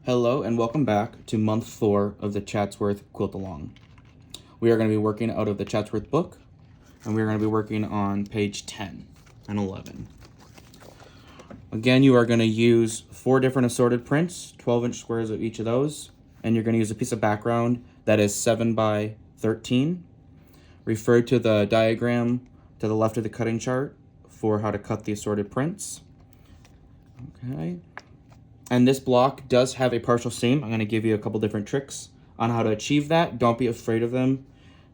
Hello and welcome back to month 4 of the Chatsworth Quilt-Along. We are going to be working out of the Chatsworth book, and we are going to be working on page 10 and 11. Again, you are going to use 4 different assorted prints, 12-inch squares of each of those, and you're going to use a piece of background that is 7 by 13. Refer to the diagram to the left of the cutting chart for how to cut the assorted prints. Okay. And this block does have a partial seam. I'm going to give you a couple different tricks on how to achieve that. Don't be afraid of them.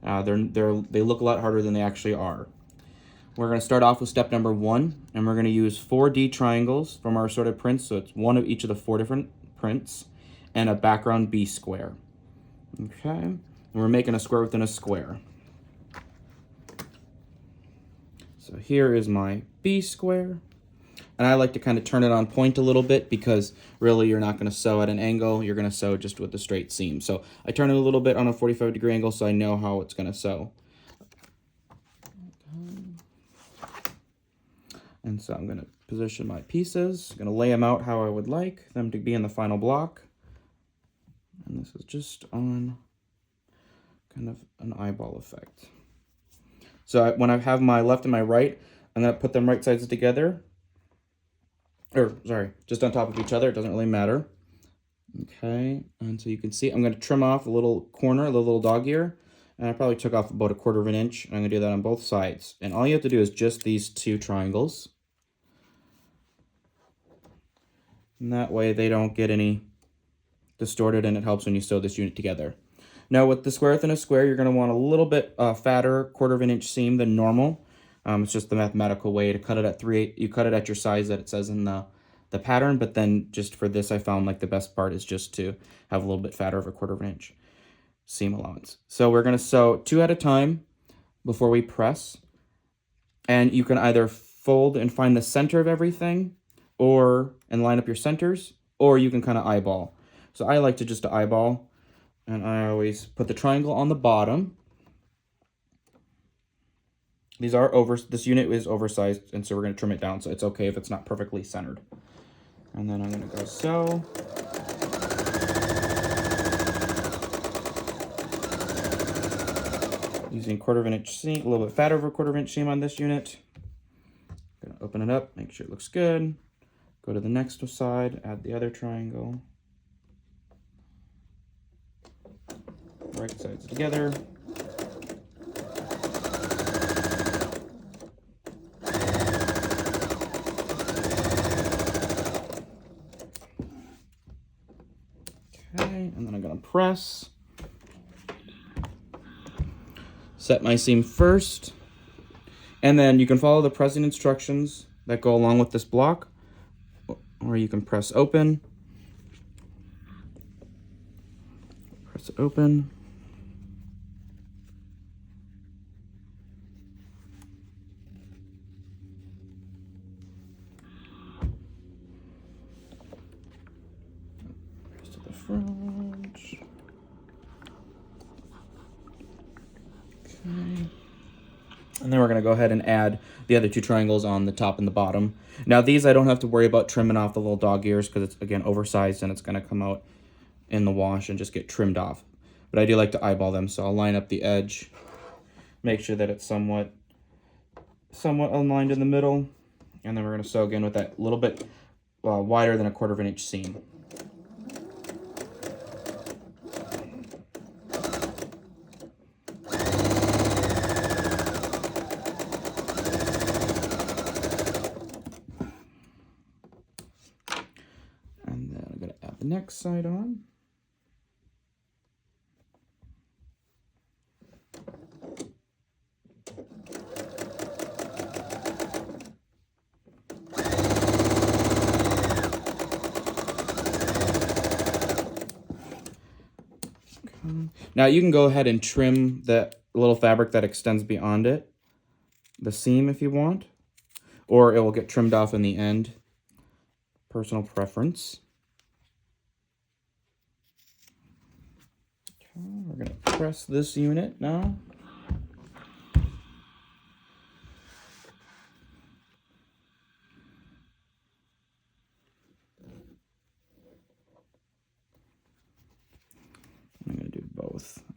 They look a lot harder than they actually are. We're going to start off with step number 1, and we're going to use 4D triangles from our assorted prints. So it's one of each of the 4 different prints and a background B square. Okay, and we're making a square within a square. So here is my B square. And I like to kind of turn it on point a little bit because really you're not going to sew at an angle. You're going to sew just with the straight seam. So I turn it a little bit on a 45-degree angle so I know how it's going to sew. And so I'm going to position my pieces. I'm going to lay them out how I would like them to be in the final block. And this is just on kind of an eyeball effect. So when I have my left and my right, I'm going to put them right sides together. Just on top of each other. It doesn't really matter. Okay, and so you can see I'm going to trim off a little corner, the little dog ear, and I probably took off about 1/4 inch. I'm going to do that on both sides, and all you have to do is just these 2 triangles, and that way they don't get any distorted, and it helps when you sew this unit together. Now with the square within a square, you're going to want a little bit fatter 1/4 inch seam than normal. It's just the mathematical way to cut it at 3/8. You cut it at your size that it says in the pattern, but then just for this, I found like the best part is just to have a little bit fatter of a 1/4 inch seam allowance. So we're going to sew 2 at a time before we press. And you can either fold and find the center of everything and line up your centers, or you can kind of eyeball. So I like to just eyeball, and I always put the triangle on the bottom. This unit is oversized, and so we're going to trim it down, so it's okay if it's not perfectly centered. And then I'm going to go sew. Using 1/4 inch seam, a little bit fatter of a 1/4 inch seam on this unit. I'm going to open it up, make sure it looks good. Go to the next side, add the other triangle. Right sides together. Okay, and then I'm going to press. Set my seam first, and then you can follow the pressing instructions that go along with this block, or you can press open. Press it open. Press to the front. Okay. And then we're going to go ahead and add the other 2 triangles on the top and the bottom. Now these I don't have to worry about trimming off the little dog ears because it's, again, oversized and it's going to come out in the wash and just get trimmed off. But I do like to eyeball them, so I'll line up the edge, make sure that it's somewhat aligned in the middle, and then we're going to sew again with that little bit wider than a 1/4 inch seam. And then I'm going to add the next side on. Now you can go ahead and trim the little fabric that extends beyond it, the seam if you want, or it will get trimmed off in the end. Personal preference. Okay, we're going to press this unit now.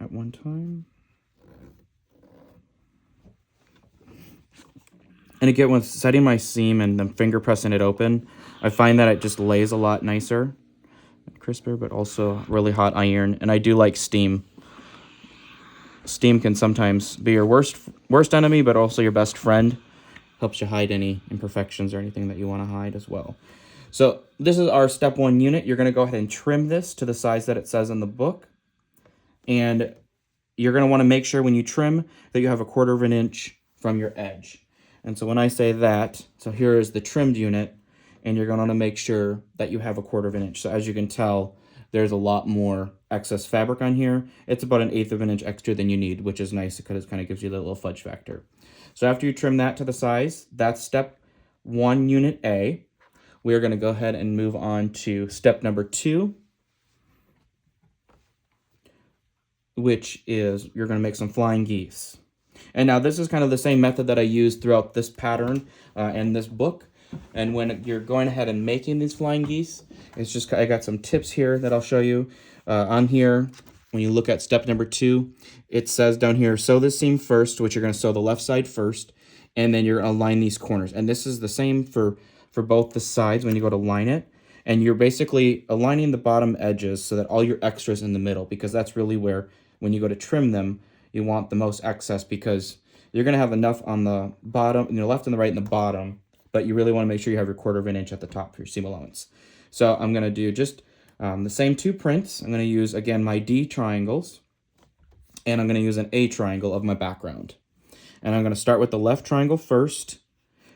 at one time. And again, with setting my seam and then finger pressing it open, I find that it just lays a lot nicer, crisper, but also really hot iron. And I do like steam. Steam can sometimes be your worst enemy, but also your best friend. Helps you hide any imperfections or anything that you want to hide as well. So this is our step 1 unit. You're going to go ahead and trim this to the size that it says in the book. And you're going to want to make sure when you trim that you have 1/4 of an inch from your edge. And so when I say that, so here is the trimmed unit, and you're going to want to make sure that you have 1/4 of an inch. So as you can tell, there's a lot more excess fabric on here. It's about 1/8 of an inch extra than you need, which is nice because it kind of gives you that little fudge factor. So after you trim that to the size, that's step 1, unit A. We are going to go ahead and move on to step number 2, which is you're going to make some flying geese. And now this is kind of the same method that I used throughout this pattern and this book. And when you're going ahead and making these flying geese, it's just, I got some tips here that I'll show you. On here, when you look at step number 2, it says down here, sew the seam first, which you're going to sew the left side first, and then you're going to line these corners. And this is the same for both the sides when you go to line it. And you're basically aligning the bottom edges so that all your extras in the middle, because that's really where, when you go to trim them, you want the most excess, because you're going to have enough on the bottom, left and the right and the bottom, but you really want to make sure you have your 1/4 of an inch at the top for your seam allowance. So I'm going to do just the same 2 prints. I'm going to use, again, my D triangles, and I'm going to use an A triangle of my background. And I'm going to start with the left triangle first,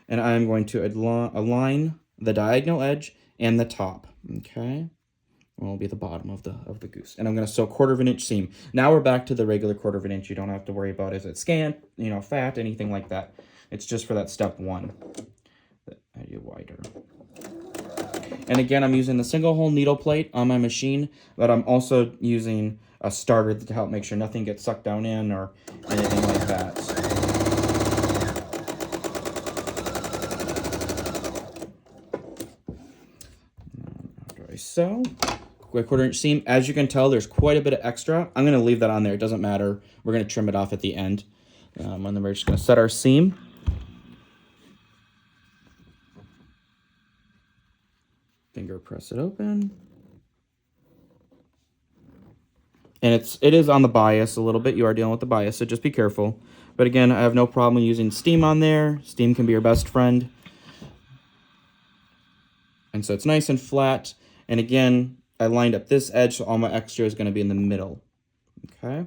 and I'm going to align the diagonal edge and the top, okay? Will be the bottom of the goose. And I'm going to sew 1/4 of an inch seam. Now we're back to the regular 1/4 of an inch. You don't have to worry about is it scant, fat, anything like that. It's just for that step 1. Add you wider. And again, I'm using the single hole needle plate on my machine, but I'm also using a starter to help make sure nothing gets sucked down in or anything like that. After I sew, quick 1/4 inch seam. As you can tell, there's quite a bit of extra. I'm going to leave that on there. It doesn't matter. We're going to trim it off at the end. And then we're just going to set our seam. Finger press it open. And it is on the bias a little bit. You are dealing with the bias, so just be careful. But again, I have no problem using steam on there. Steam can be your best friend. And so it's nice and flat. And again, I lined up this edge, so all my extra is going to be in the middle. Okay.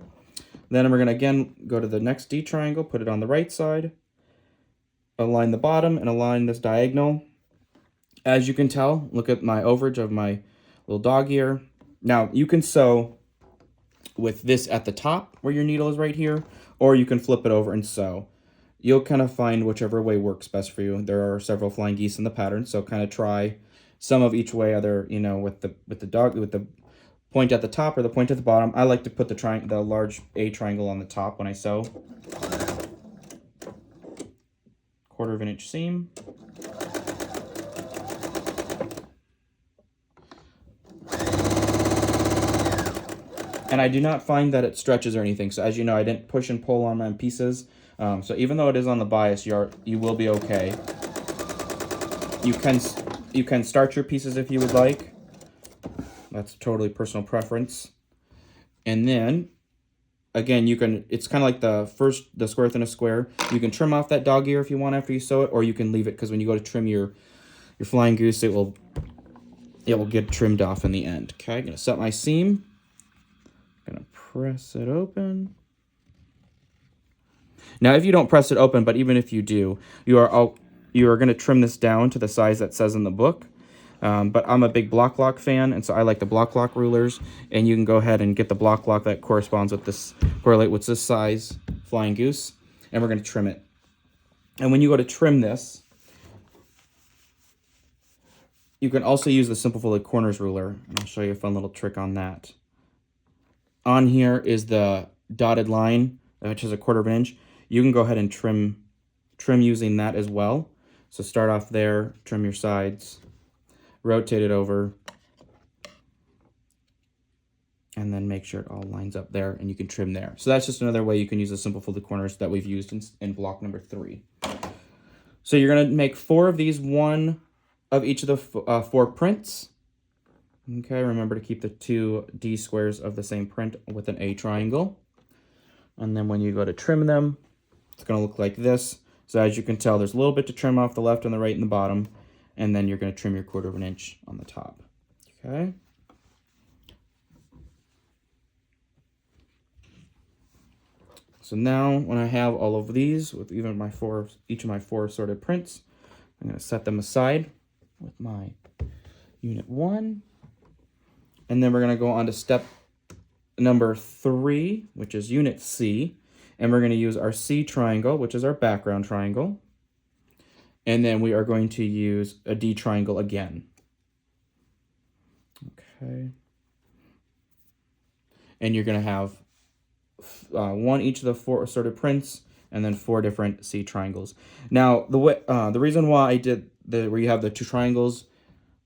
Then we're going to, again, go to the next D triangle, put it on the right side, align the bottom, and align this diagonal. As you can tell, look at my overage of my little dog ear. Now, you can sew with this at the top where your needle is right here, or you can flip it over and sew. You'll kind of find whichever way works best for you. There are several flying geese in the pattern, so kind of try some of each way, either with the point at the top or the point at the bottom. I like to put the large A triangle on the top when I sew. 1/4 of an inch seam. And I do not find that it stretches or anything. So as you know, I didn't push and pull on my pieces. So even though it is on the bias, you will be okay. You can start your pieces if you would like. That's totally personal preference. And then, again, it's kind of like the square within a square. You can trim off that dog ear if you want after you sew it, or you can leave it, because when you go to trim your flying goose, it will get trimmed off in the end. Okay, I'm gonna set my seam. Gonna press it open. Now, if you don't press it open, but even if you do, you are going to trim this down to the size that says in the book. But I'm a big block lock fan, and so I like the block lock rulers. And you can go ahead and get the block lock that correlate with this size flying goose, and we're going to trim it. And when you go to trim this, you can also use the Simple Folded Corners ruler, and I'll show you a fun little trick on that. On here is the dotted line, which is 1/4 of an inch. You can go ahead and trim using that as well. So start off there, trim your sides, rotate it over, and then make sure it all lines up there, and you can trim there. So that's just another way you can use the simple folded corners that we've used in block number 3. So you're going to make 4 of these, 1 of each of the 4 prints. Okay, remember to keep the 2 D squares of the same print with an A triangle. And then when you go to trim them, it's going to look like this. So as you can tell, there's a little bit to trim off the left and the right and the bottom, and then you're going to trim your 1/4 of an inch on the top. Okay. So now when I have all of these with each of my 4 sorted prints, I'm going to set them aside with my unit 1. And then we're going to go on to step number 3, which is unit C. And we're going to use our C triangle, which is our background triangle. And then we are going to use a D triangle again. Okay. And you're going to have 1 each of the 4 sorted prints, and then 4 different C triangles. Now, the reason why I did where you have the 2 triangles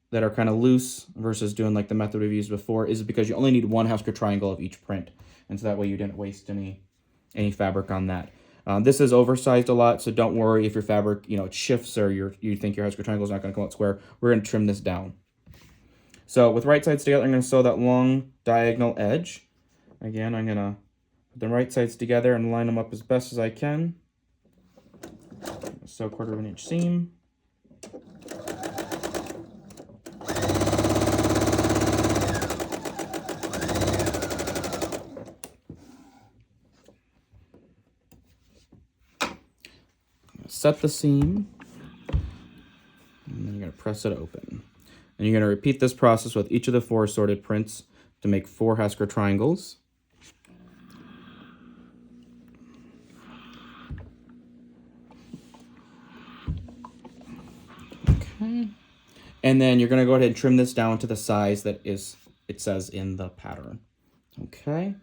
that are kind of loose versus doing like the method we've used before is because you only need 1 half square triangle of each print, and so that way you didn't waste any fabric on that. This is oversized a lot, so don't worry if your fabric it shifts or you think your half square triangle is not going to come out square. We're going to trim this down. So with right sides together, I'm going to sew that long diagonal edge. Again, I'm going to put the right sides together and line them up as best as I can. Sew 1/4 of an inch seam. Set the seam, and then you're going to press it open. And you're going to repeat this process with each of the 4 sorted prints to make 4 half square triangles. Okay. And then you're going to go ahead and trim this down to the size that it says in the pattern. Okay.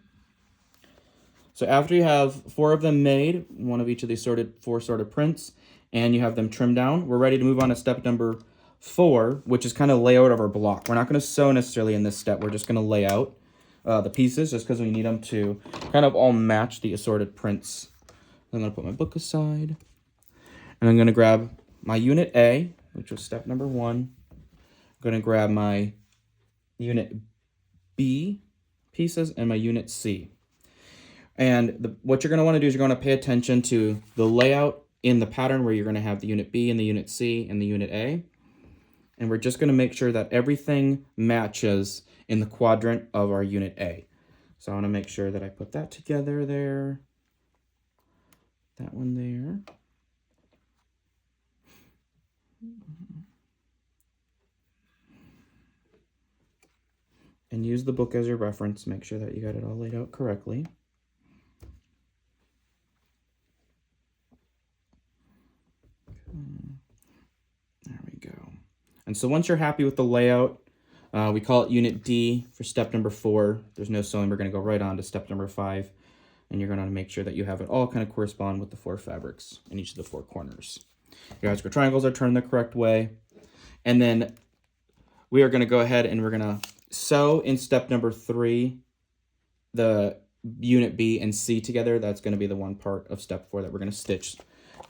So after you have 4 of them made, 1 of each of these 4 sorted prints, and you have them trimmed down, we're ready to move on to step number 4, which is kind of layout of our block. We're not going to sew necessarily in this step. We're just going to lay out the pieces just because we need them to kind of all match the assorted prints. I'm going to put my book aside, and I'm going to grab my unit A, which was step number 1. I'm going to grab my unit B pieces and my unit C. And what you're going to want to do is you're going to pay attention to the layout in the pattern where you're going to have the unit B and the unit C and the unit A. And we're just going to make sure that everything matches in the quadrant of our unit A. So I want to make sure that I put that together there. That one there. And use the book as your reference. Make sure that you got it all laid out correctly. There we go. And so once you're happy with the layout, we call it unit D for step number 4. There's no sewing. We're going to go right on to step number 5. And you're going to make sure that you have it all kind of correspond with the 4 fabrics in each of the 4 corners. Your half square triangles are turned the correct way. And then we are going to go ahead and we're going to sew in step number 3 the unit B and C together. That's going to be the one part of step 4 that we're going to stitch.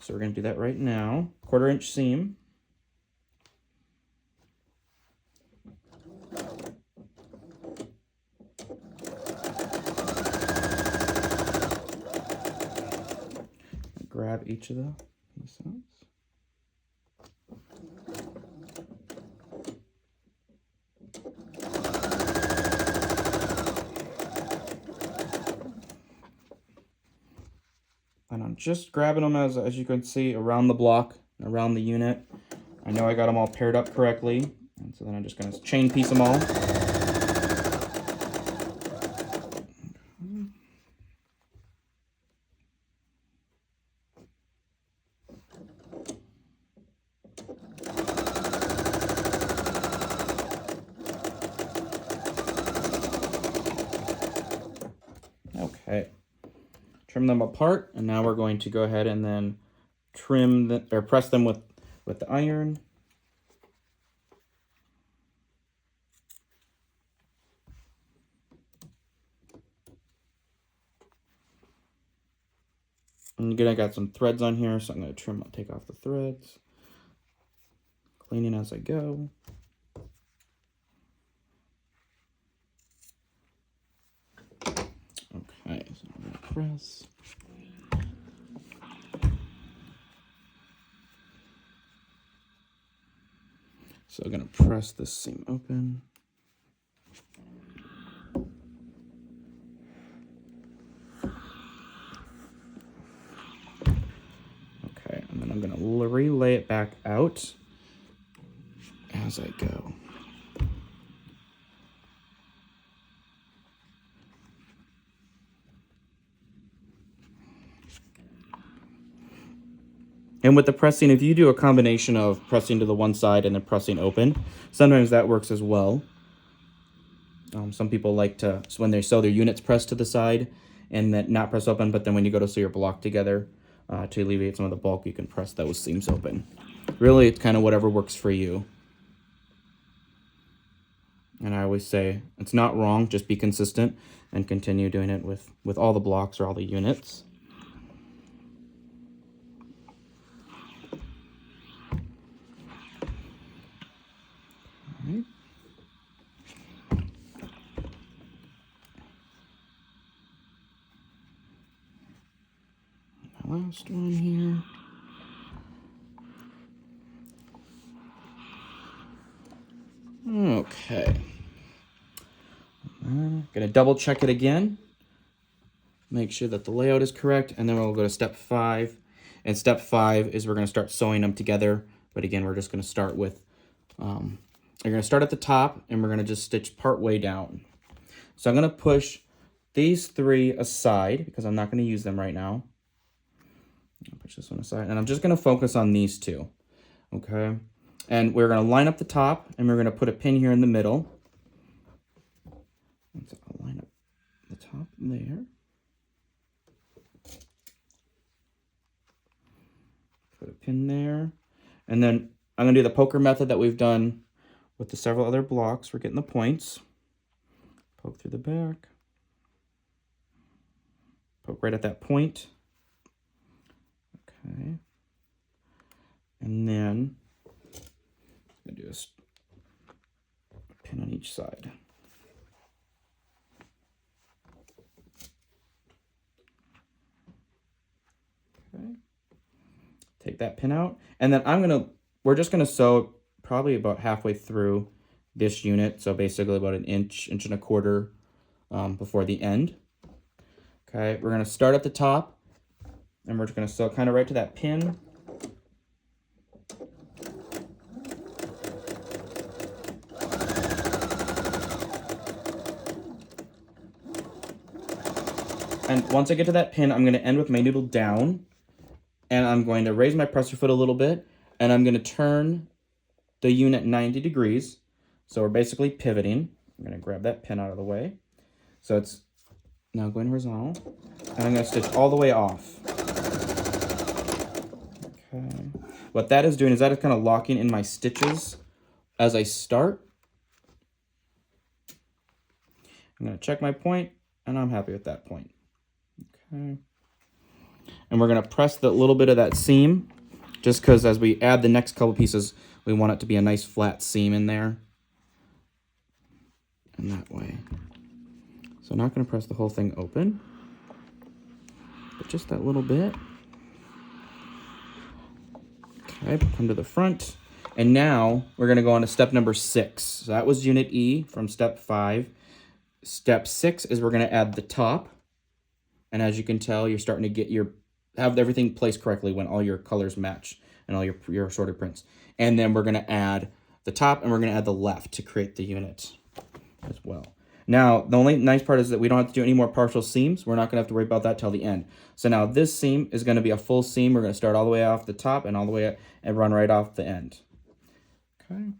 So we're going to do that right now. 1/4 inch seam. Grab each of the pieces. And I'm just grabbing them as you can see around the block, around the unit. I know I got them all paired up correctly, and so then I'm just going to chain piece them all. Okay. Trim them apart, and now we're going to go ahead and then press them with the iron. And again, I got some threads on here, so I'm going to take off the threads. Cleaning as I go. Okay, so I'm going to press. So I'm going to press this seam open. Okay, and then I'm going to relay it back out as I go. And with the pressing, if you do a combination of pressing to the one side and then pressing open, sometimes that works as well. Some people like to, so when they sew their units, press to the side and then not press open, but then when you go to sew your block together, to alleviate some of the bulk, you can press those seams open. Really, it's kind of whatever works for you. And I always say, it's not wrong, just be consistent and continue doing it with all the blocks or all the units. All right. Last one here. Okay. Gonna double check it again. Make sure that the layout is correct, and then we'll go to step 5. And step 5 is we're gonna start sewing them together. But again, we're just gonna start with, you're gonna start at the top, and we're gonna just stitch part way down. So I'm gonna push these 3 aside because I'm not gonna use them right now. I'll push this one aside, and I'm just gonna focus on these 2, okay? And we're gonna line up the top, and we're gonna put a pin here in the middle. So I'll line up the top there. Put a pin there. And then I'm gonna do the poker method that we've done with the several other blocks. We're getting the points. Poke through the back. Poke right at that point. Okay. And then I'm gonna do a pin on each side. Okay. Take that pin out, and then we're just gonna sew probably about halfway through this unit, so basically about an inch and a quarter before the end. Okay, we're gonna start at the top, and we're just gonna sew kind of right to that pin. And once I get to that pin, I'm gonna end with my needle down, and I'm going to raise my presser foot a little bit, and I'm gonna turn the unit 90 degrees. So we're basically pivoting. I'm gonna grab that pin out of the way. So it's now going horizontal, and I'm gonna stitch all the way off. Okay. What that is doing is that is kind of locking in my stitches as I start. I'm gonna check my point, and I'm happy with that point. Okay. And we're gonna press the little bit of that seam, just because as we add the next couple pieces, we want it to be a nice flat seam in there. And that way. So I'm not gonna press the whole thing open, but just that little bit. Okay, come to the front. And now we're gonna go on to step number 6. So that was unit E from step 5. Step 6 is we're gonna add the top. And as you can tell, you're starting to get have everything placed correctly when all your colors match and all your assorted prints. And then we're gonna add the top, and we're gonna add the left to create the unit as well. Now, the only nice part is that we don't have to do any more partial seams. We're not gonna have to worry about that till the end. So now this seam is gonna be a full seam. We're gonna start all the way off the top and all the way and run right off the end. Okay.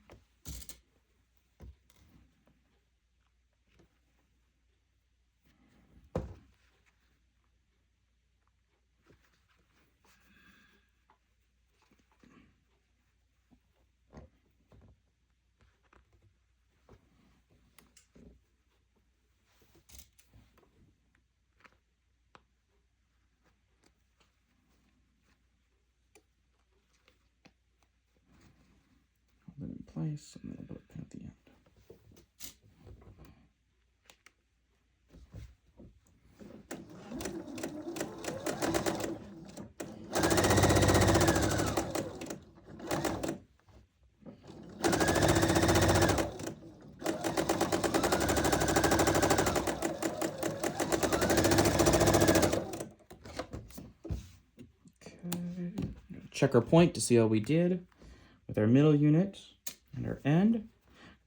place, and then I'll put a pin at the end. Check our point to see how we did with our middle unit and our end.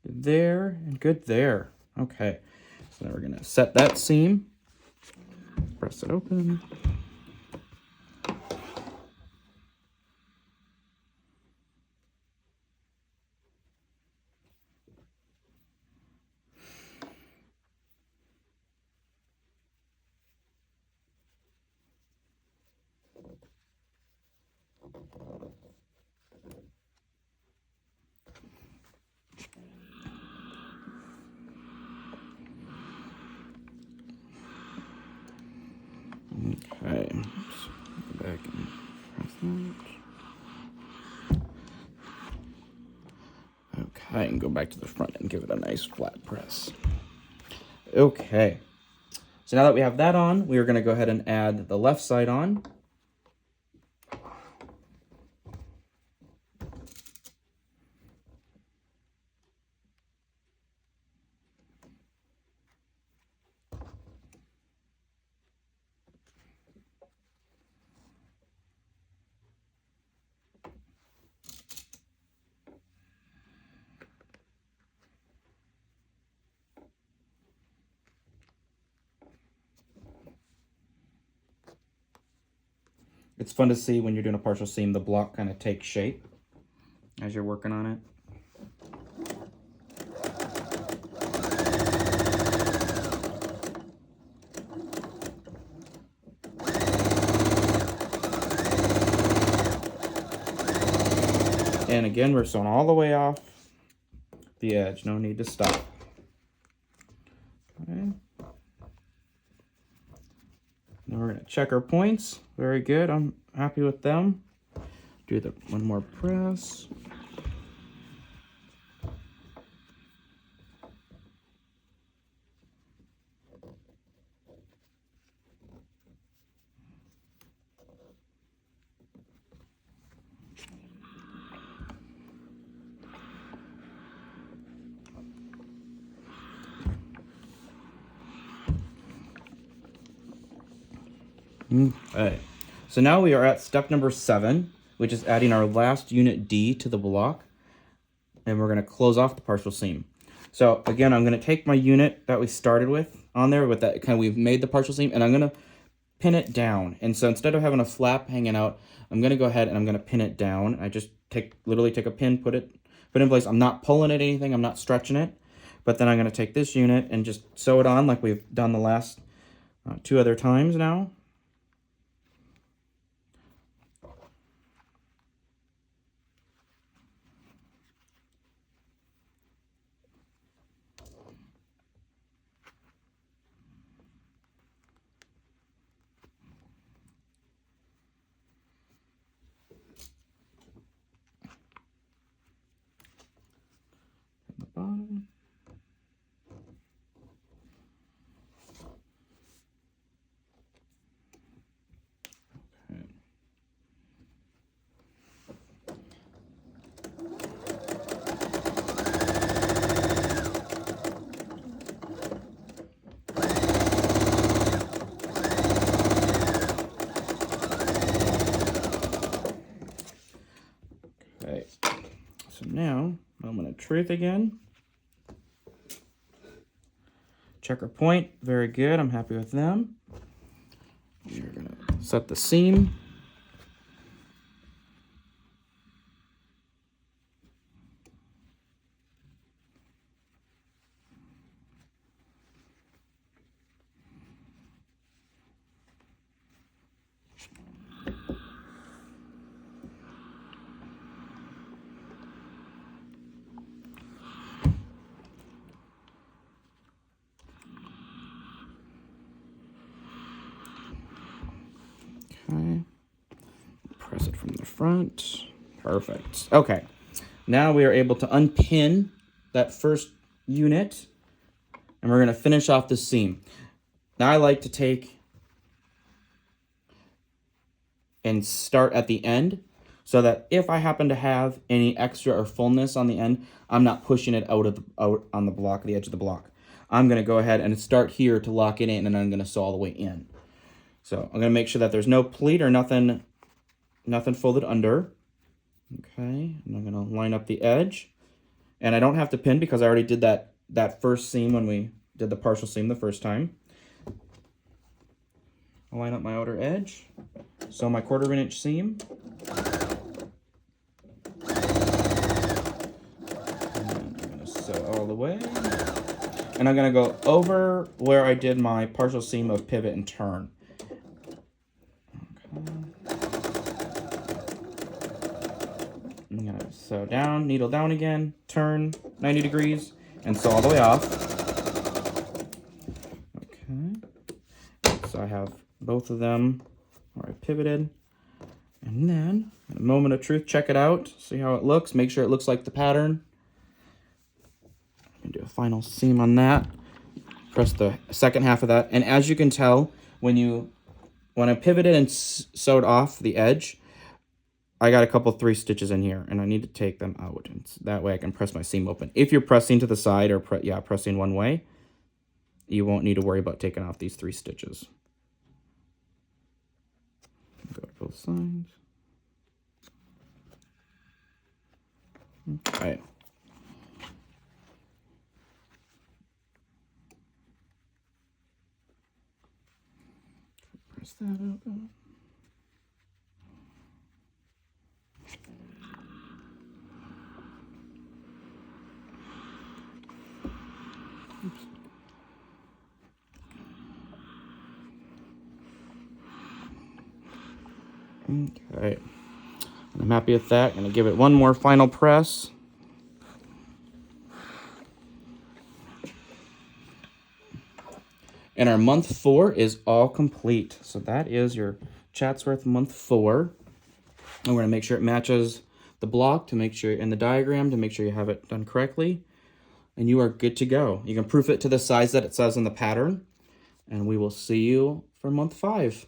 Good there and good there. Okay, so now we're gonna set that seam, press it open. Okay, go back and press that. Okay, and go back to the front and give it a nice flat press. Okay, so now that we have that on, we are going to go ahead and add the left side on. It's fun to see when you're doing a partial seam, the block kind of takes shape as you're working on it. And again, we're sewing all the way off the edge. No need to stop. Okay. Now we're going to check our points. Very good. I'm happy with them. Do the one more press. Okay, so now we are at step number 7, which is adding our last unit D to the block, and we're going to close off the partial seam. So again, I'm going to take my unit that we started with on there with that kind of, we've made the partial seam, and I'm going to pin it down. And so instead of having a flap hanging out, I'm going to go ahead and I'm going to pin it down. I just literally take a pin, put it in place. I'm not pulling at anything, I'm not stretching it, but then I'm going to take this unit and just sew it on like we've done the last 2 other times now. The bottom. Okay, so now I'm going to truth again. Checker point, very good. I'm happy with them. We're going to set the seam. Okay, press it from the front. Perfect. Okay, Now we are able to unpin that first unit, and we're going to finish off the seam. Now I like to take and start at the end, so that if I happen to have any extra or fullness on the end, I'm not pushing it out on the block, the edge of the block. I'm going to go ahead and start here to lock it in, and I'm going to sew all the way in. So I'm going to make sure that there's no pleat or nothing folded under. Okay, and I'm going to line up the edge. And I don't have to pin because I already did that first seam when we did the partial seam the first time. I'll line up my outer edge, sew my 1/4 inch seam. And I'm going to sew all the way. And I'm going to go over where I did my partial seam of pivot and turn. Okay. I'm going to sew down, needle down again, turn 90 degrees, and sew all the way off. Okay. So I have both of them where I pivoted. And then, in a moment of truth, check it out. See how it looks. Make sure it looks like the pattern. Do a final seam on that. Press the second half of that. And as you can tell, when I pivoted and sewed off the edge, I got a couple 3 stitches in here, and I need to take them out. And that way I can press my seam open. If you're pressing to the side or pressing one way, you won't need to worry about taking off these 3 stitches. Go to both sides. Okay. Press that out. Oops. Okay, I'm happy with that. I'm going to give it one more final press. And our month 4 is all complete. So that is your Chatsworth month 4. And we're going to make sure it matches the block to make sure, and the diagram to make sure you have it done correctly. And you are good to go. You can proof it to the size that it says in the pattern. And we will see you for month 5.